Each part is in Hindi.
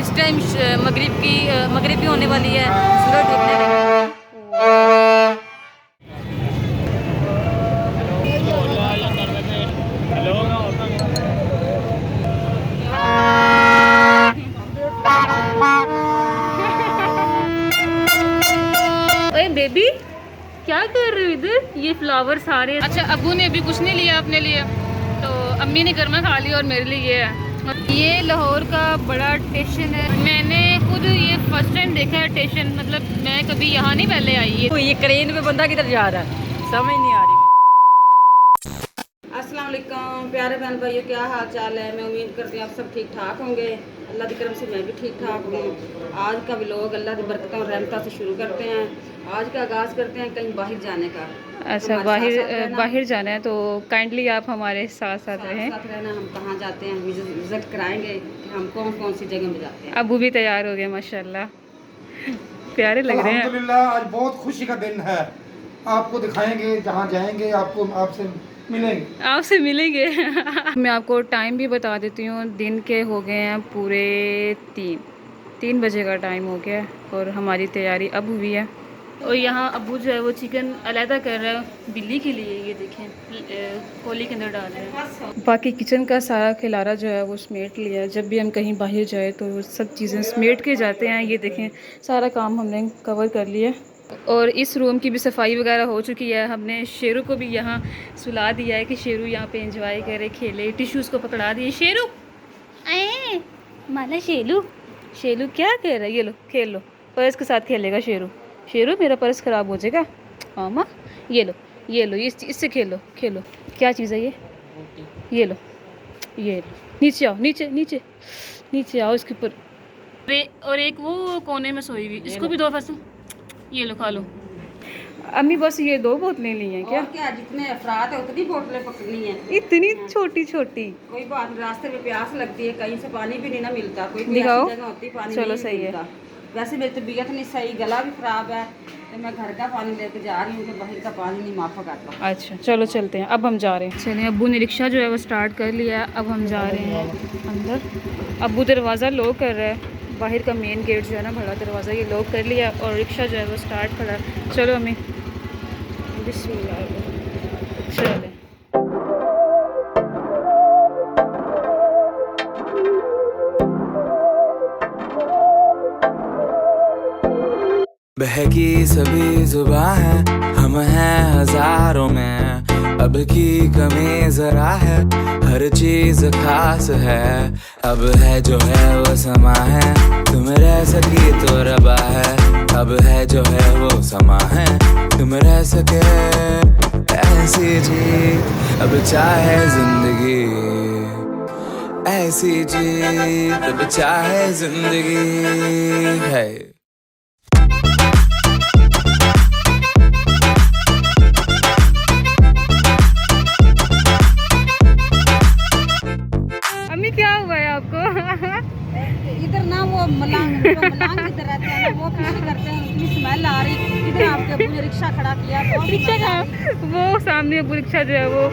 इस टाइम मगरिब भी होने वाली है, सूरज डूबने लगा। ओए बेबी, क्या कर रहे हो इधर? ये फ्लावर सारे। अच्छा, अब्बू ने अभी कुछ नहीं लिया अपने लिए, तो अम्मी ने गर्मा खा लिया और मेरे लिए ये है। ये लाहौर का बड़ा स्टेशन है। मैंने खुद ये फर्स्ट टाइम देखा है स्टेशन, मतलब मैं कभी यहाँ नहीं पहले आई है। ये क्रेन पे बंदा किधर जा रहा है समझ नहीं आ रही। अस्सलाम वालेकुम प्यारे बहन भाइयों, क्या हाल चाल है? मैं उम्मीद करती हूँ आप सब ठीक ठाक होंगे। अल्लाह की करम से मैं भी ठीक ठाक हूँ। आज का व्लॉग अल्लाह की बरकतों और रहमतों से शुरू करते हैं। आज का आगाज़ करते हैं कहीं बाहर जाने का। अच्छा, बाहर जाना है तो काइंडली आप हमारे साथ साथ रहें। साथ रहना। हम कहाँ जाते हैं विजिट कराएंगे कि हम कौन कौन सी जगह में जाते हैं। अबू भी तैयार हो गए माशाल्लाह, प्यारे लग रहे हैं। अल्हम्दुलिल्लाह आज बहुत खुशी का दिन है। आपको दिखाएंगे जहाँ जाएंगे, आपसे मिलेंगे। मैं आपको टाइम भी बता देती हूँ। दिन के हो गए हैं पूरे 3 बजे का टाइम हो गया है और हमारी तैयारी अब हुई है। और यहाँ अबू जो है वो चिकन अलहदा कर रहा है बिल्ली के लिए। ये देखें, कोली के अंदर डाल रहे हैं। बाकी किचन का सारा खिलारा जो है वो समेट लिया है। जब भी हम कहीं बाहर जाए तो वो सब चीज़ें समेट के जाते हैं। ये देखें, सारा काम हमने कवर कर लिया। और इस रूम की भी सफाई वगैरह हो चुकी है। हमने शेरू को भी यहाँ सुला दिया है कि शेरू यहाँ पे एंजॉय करे, खेले। टिश्यूज़ को पकड़ा दिए। शेरू आए माला, शेरू क्या कर रहा है? ये लो खेल लो, पर्स के साथ खेलेगा शेरू। शेरू मेरा पर्स ख़राब हो जाएगा। मामा ये लो इससे खेलो। क्या चीज़ है ये? ये लो नीचे आओ, नीचे आओ इसके ऊपर। और एक वो कोने में सोई हुई, इसको भी दो फंसो। ये लो खा लो। अम्मी बस ये 2 बोतलें ली हैं क्या? और क्या, जितने अफराद है उतनी बोतलें पकड़नी है। इतनी छोटी। कोई बात नहीं, रास्ते में प्यास लगती है, कहीं से पानी भी नहीं ना मिलता। कोई दिखाओ। जगह होती पानी चलो नहीं सही मिलता। है। वैसे मेरी तबीयत नहीं सही, गला भी ख़राब है, तो मैं घर का पानी लेके जा रही हूँ, तो बाहर का पानी नहीं माफ़ा करता। अच्छा चलो चलते हैं, अब हम जा रहे हैं। चलें, अब्बू ने रिक्शा जो है वो स्टार्ट कर लिया है। अब हम जा रहे हैं अंदर। अब्बू दरवाज़ा लॉक कर रहा है। बाहर का मेन गेट जो है ना, बड़ा दरवाज़ा, ये लॉक कर लिया और रिक्शा जो है वो स्टार्ट करा। चलो हमें बिस्मिल्लाह चलें। बहकी सभी जुबां है, हम हैं हजारों में। अब की कमी जरा है, हर चीज खास है। अब है जो है वो समा है, तुम रह सकी तो रबा है। अब है जो है वो समा है, तुम रह सके ऐसी जी। अब चाहे जिंदगी ऐसी जी, अब चाहे जिंदगी है। क्या हुआ है आपको? इधर ना वो मलांग इधर रहते हैं ना, वो फिश करते हैं, उनकी स्मेल आ रही। इधर आपके अब्बू ने रिक्शा खड़ा किया, रिक्शा का वो सामने अब्बू रिक्शा जो है वो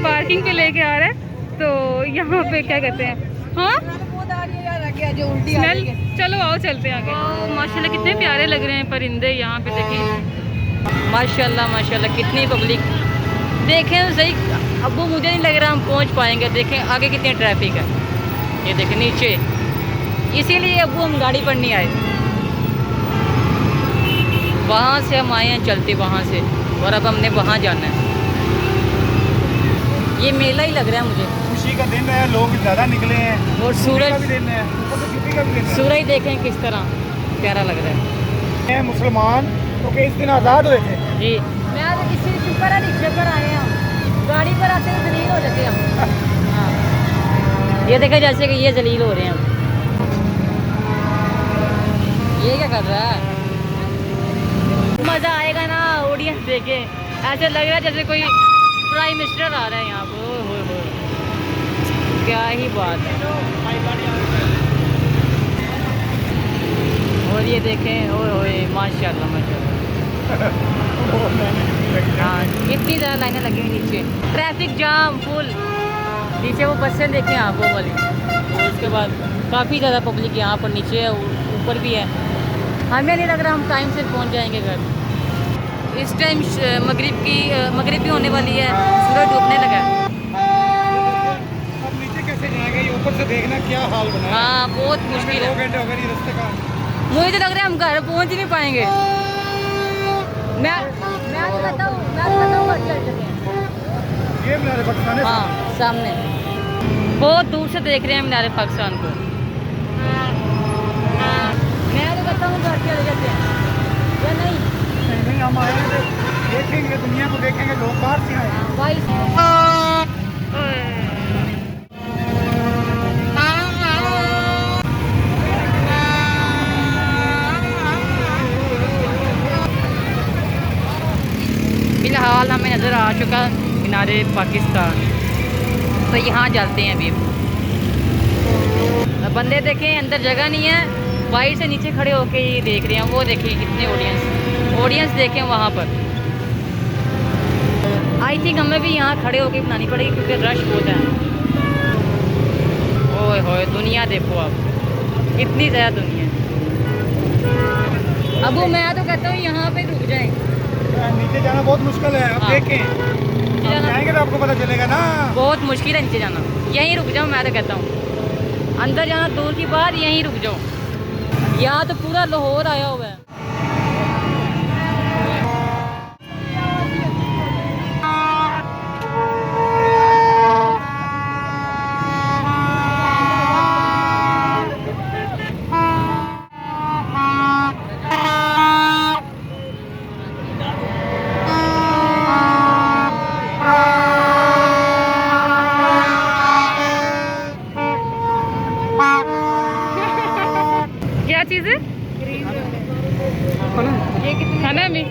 पार्किंग पे लेके आ रहा है। तो यहाँ पे क्या कहते हैं, हाँ स्मेल। चलो आओ चलते हैं आगे। माशाल्लाह कितने प्यारे लग रहे हैं परिंदे यहाँ पे। देखिए माशाल्लाह कितनी पब्लिक। देखें तो सही, अब्बू मुझे नहीं लग रहा हम पहुंच पाएंगे। देखें आगे कितनी ट्रैफिक है, ये देखें नीचे। इसीलिए अब्बू हम गाड़ी पर नहीं आए, वहाँ से हम आए हैं चलते वहाँ से, और अब हमने वहाँ जाना है। ये मेला ही लग रहा है मुझे। खुशी का दिन है, लोग ज़्यादा निकले हैं और सूरज भी दिन है, छुट्टी का भी दिन है। सूरज देखें किस तरह प्यारा लग रहा है। मुसलमान तो इस दिन आज़ाद हुए थे जी। मैं तो किसी शुक्र है रिक्शे पर आए हैं, गाड़ी पर आते हैं जलील हो जाते हैं। हाँ, ये देखें जैसे कि ये जलील हो रहे हैं। ये क्या कर रहा है? मज़ा आएगा ना ऑडियंस देखे। ऐसे लग रहा है जैसे कोई प्राइम मिनिस्टर आ रहा है यहाँ पर। क्या ही बात है। और ये देखें, ओए माशाल्लाह। हाँ, इतनी ज़्यादा लाइनें लगी हुई नीचे, ट्रैफिक जाम फुल। नीचे वो बसें देखें आप, वो वाली और उसके बाद काफ़ी ज़्यादा पब्लिक यहाँ पर नीचे है, ऊपर भी है। हमें नहीं लग रहा हम टाइम से पहुँच जाएंगे घर। इस टाइम मगरिब भी होने वाली है, सूरज डूबने लगा है। अब नीचे कैसे जाएंगे, ये ऊपर से देखना क्या हाल बना है। हाँ बहुत मुश्किल 2 है। घंटे हो गए रास्ते का। मुझे तो लग रहा है हम घर पहुँच ही नहीं पाएंगे। मैं तो कहता हूँ घर चल चुके हैं। ये मीनार पाकिस्तान है। हाँ सामने बहुत दूर से देख रहे हैं मीनार पाकिस्तान को। मैं तो कहता हूँ घर चले जाते हैं या नहीं। नहीं, हम आए हैं तो देखेंगे, दुनिया को देखेंगे, लोग बाहर से आए हैं। भाई फिलहाल हमें नज़र आ चुका मीनारे पाकिस्तान, तो यहाँ जाते हैं अभी। बंदे देखें अंदर जगह नहीं है, बाहर से नीचे खड़े होके ये देख रहे हैं। वो देखिए कितने ऑडियंस देखें वहाँ पर। आई थिंक हमें भी यहाँ खड़े होके बनानी पड़ेगी क्योंकि रश बहुत है। ओए होए दुनिया देखो आप, कितनी ज़्यादा दुनिया। अब मैं तो कहता हूँ यहाँ पे रुक जाएं। नीचे जाना बहुत मुश्किल है, अब हाँ। देखें। आप जाएंगे तो आपको पता चलेगा ना। बहुत मुश्किल है नीचे जाना। यहीं रुक जाओ, मैं तो कहता हूँ। अंदर जाना दूर की बात, यहीं रुक जाओ। यहाँ तो पूरा लाहौर आया हुआ है। क्या चीज़ है? ये कितना खाना में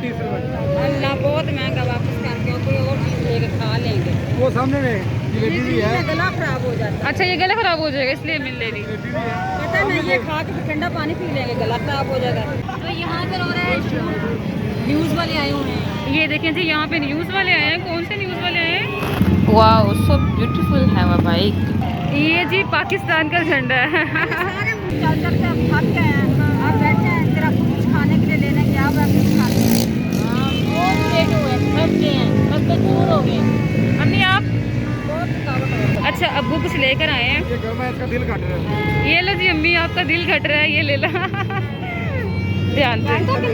30 रुपए। अल्लाह बहुत महंगा, वापस करके और कोई और चीज़ लेके खा लेंगे। वो सामने में जलेबी भी है। गला खराब हो जाता अच्छा ये गला खराब हो जाएगा इसलिए मिल ले रही। जलेबी भी है। है, पता नहीं ये खा के फिर ठंडा पानी पी लेंगे, गला खराब हो जाएगा। तो यहाँ पर हो रहा है न्यूज़ वाले आए हुए हैं। ये देखें जी, यहाँ पे न्यूज़ वाले आए हैं। कौन से न्यूज़ वाले आए हैं? वाह सो ब्यूटीफुल है वो बाइक। ये जी पाकिस्तान का झंडा है। चल चल के हम थक गए हैं, आप बैठे हैं, फिर आपको कुछ खाने के लिए लेने गए, आप कुछ खाते हैं। बहुत लेट हुए, थक गए हैं, थक के दूर हो गए। अम्मी आप? बहुत थकावट हो गई। अच्छा अब्बू कुछ लेकर आए हैं। ये गर्मा इसका दिल काट रहा है। ये लो जी अम्मी, आपका दिल घट रहा है, ये ले लो। ध्यान से। तो नहीं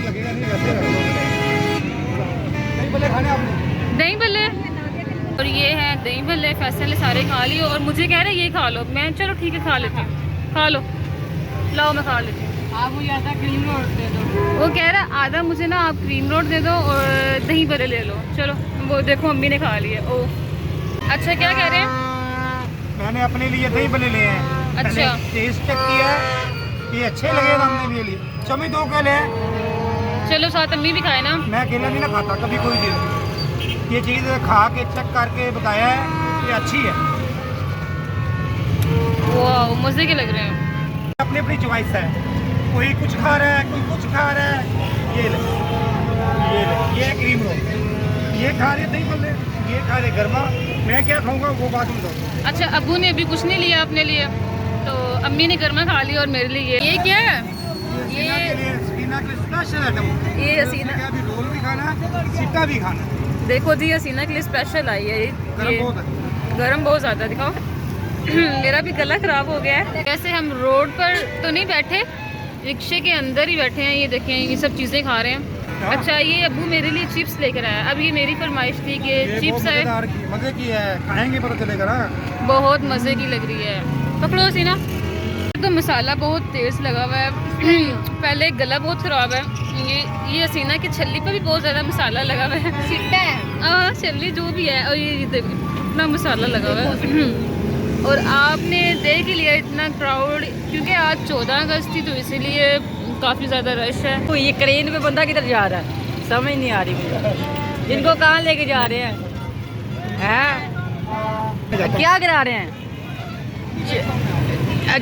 लगेगा, नहीं वैसे रख दो। नहीं बोले खाने आपने। दही भल्ले और ये है दही भल्ले। फैसल ने सारे खा लिए और मुझे कह रहे हैं ये खा लो। मैं चलो ठीक है खा लेती हूँ। खा लो, लाओ मैं खा लेती हूँ। आप मुझे आधा क्रीम रोल दे दो। वो कह रहा है आधा मुझे ना आप क्रीम रोल दे दो और दही भल्ले ले लो। चलो वो देखो अम्मी ने खा लिया। ओ अच्छा क्या कह रहे हैं? मैंने अपने लिए दही भल्ले लिए हैं। अच्छा। टेस्ट चेक किया, ये अच्छे लगे हमने भी लिए। चमी 2 के लिए। चलो साथ अम्मी भी खाए ना। मैं अकेला नहीं ना खाता कभी कोई चीज़। ये चीज़ खा के चेक करके बताया है ये अच्छी है। वाह मज़े के लग रहे हैं। अपनी अपनी चॉइस है, कोई कुछ खा रहा है, कोई कुछ खा रहा है। ये ले, ये है क्रीम रोल, ये खा रहे दही भल्ले, ये खा रहे गर्मा। मैं क्या खाऊंगा वो बात बताओ। अच्छा अब्बू ने अभी कुछ नहीं लिया अपने लिए, तो अम्मी ने गर्मा खा लिया और मेरे लिए ये क्या है? सीना के लिए, सीना के लिए स्पेशल आइटम। ये हसीना क्या अभी रोल भी खाना है, सीटा भी खाना है। देखो जी हसीना के लिए स्पेशल आई है। गर्म बहुत है। गर्म बहुत ज़्यादा, दिखाओ। मेरा भी गला ख़राब हो गया है। वैसे हम रोड पर तो नहीं बैठे, रिक्शे के अंदर ही बैठे हैं। ये देखें ये सब चीज़ें खा रहे हैं। अच्छा ये अब्बू मेरे लिए चिप्स लेकर आया। अब ये मेरी फरमाइश थी कि चिप्स है, मज़े की है, खाएंगे पता चलेगा ना। बहुत मज़े की लग रही है। पकड़ो सी ना। तो मसाला बहुत तेज़ लगा हुआ है। पहले गला बहुत ख़राब है। ये हसीना की छल्ली पे भी बहुत ज़्यादा मसाला लगा हुआ है। सिट्टा है। हाँ छल्ली जो भी है, और ये देखो इतना मसाला लगा हुआ है। और आपने देख ही लिया इतना क्राउड, क्योंकि आज 14 अगस्त थी तो इसीलिए काफ़ी ज़्यादा रश है। तो ये क्रेन पे बंदा किधर जा रहा है समझ नहीं आ रही मुझे। जिनको कहाँ लेके जा रहे हैं? क्या करा रहे हैं?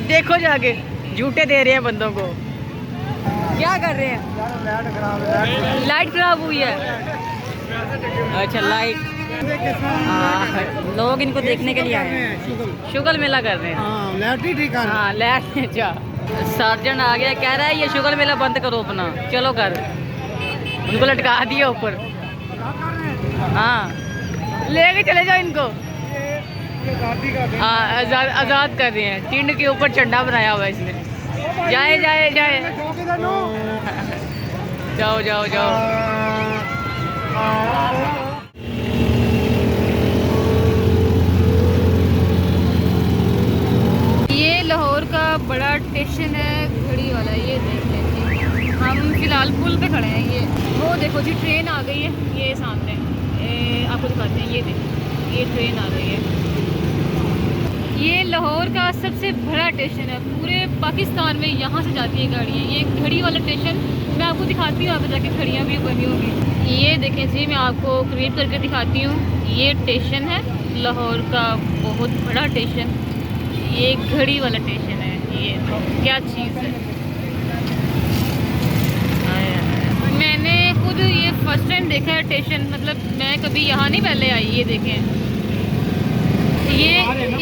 देखो जाके झूठे दे रहे हैं बंदों को। क्या कर रहे हैं? लाइट खराब हुई है। अच्छा लाइट लोग इनको देखने के लिए आए हैं, शुगर मेला कर रहे हैं। हाँ लैटरी ठीक है। हाँ ले जा। सर्जन आ गया, कह रहा है ये शुगर मेला बंद करो अपना, चलो कर। उनको लटका दिया ऊपर। हाँ लेके चले जाओ इनको। हाँ आज़ाद कर रहे हैं। टिंड के ऊपर झंडा बनाया हुआ है इसने। जाए जाए जाए, जाओ जाओ जाओ। ये लाहौर का बड़ा स्टेशन है घड़ी वाला, ये देख लें। हम फिलहाल पुल पे खड़े हैं। ये वो देखो जी ट्रेन आ गई है, ये सामने आपको दिखाते हैं। ये देखो ये ट्रेन आ गई है। ये लाहौर का सबसे बड़ा स्टेशन है पूरे पाकिस्तान में, यहाँ से जाती है गाड़ियाँ। ये घड़ी वाला स्टेशन मैं आपको दिखाती हूँ, आगे जाके खड़ियाँ भी बनी होंगी। ये देखें जी, मैं आपको करीब करके दिखाती हूँ। ये स्टेशन है लाहौर का, बहुत बड़ा स्टेशन। ये घड़ी वाला स्टेशन है। ये क्या चीज़ है। मैंने खुद ये फर्स्ट टाइम देखा है स्टेशन, मतलब मैं कभी यहाँ नहीं पहले आई। ये देखें, ये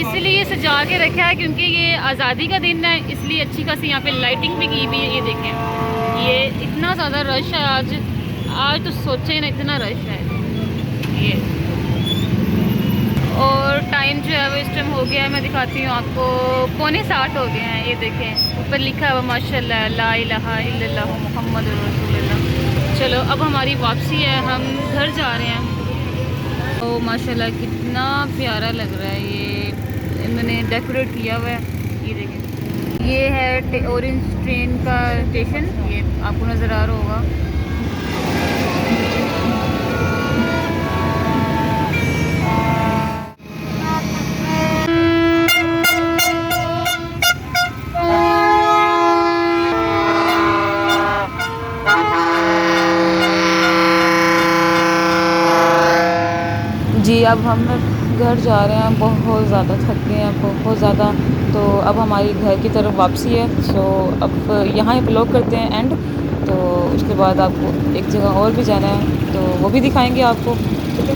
इसलिए सजा के रखा है क्योंकि ये आज़ादी का दिन है, इसलिए अच्छी खासी यहाँ पे लाइटिंग भी की हुई है। ये देखें, ये इतना ज़्यादा रश है आज तो सोचे ना, इतना रश है ये। और टाइम जो है वो इस टाइम हो गया है, मैं दिखाती हूँ आपको, 7:45 हो गए हैं। ये देखें ऊपर लिखा हुआ माशाल्लाह ला इलाहा इल्लल्लाह मुहम्मद रसूलुल्लाह। चलो अब हमारी वापसी है, हम घर जा रहे हैं। तो माशाल्लाह कितना प्यारा लग रहा है। ये इन्होंने डेकोरेट किया हुआ है। ये देखें, ये है ऑरेंज ट्रेन का स्टेशन, ये आपको नज़र आ रहा होगा। जी अब हम घर जा रहे हैं, बहुत ज़्यादा थक गए हैं, बहुत ज़्यादा। तो अब हमारी घर की तरफ वापसी है। सो अब यहाँ ही ब्लॉग करते हैं एंड। तो उसके बाद आपको एक जगह और भी जाना है, तो वो भी दिखाएंगे आपको, ठीक है।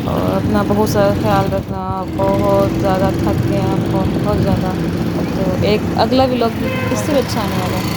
और अपना बहुत सारा ख्याल रखना, बहुत ज़्यादा थक गए हैं, बहुत ज़्यादा। तो एक अगला व्लॉग इससे अच्छा आने वाला है।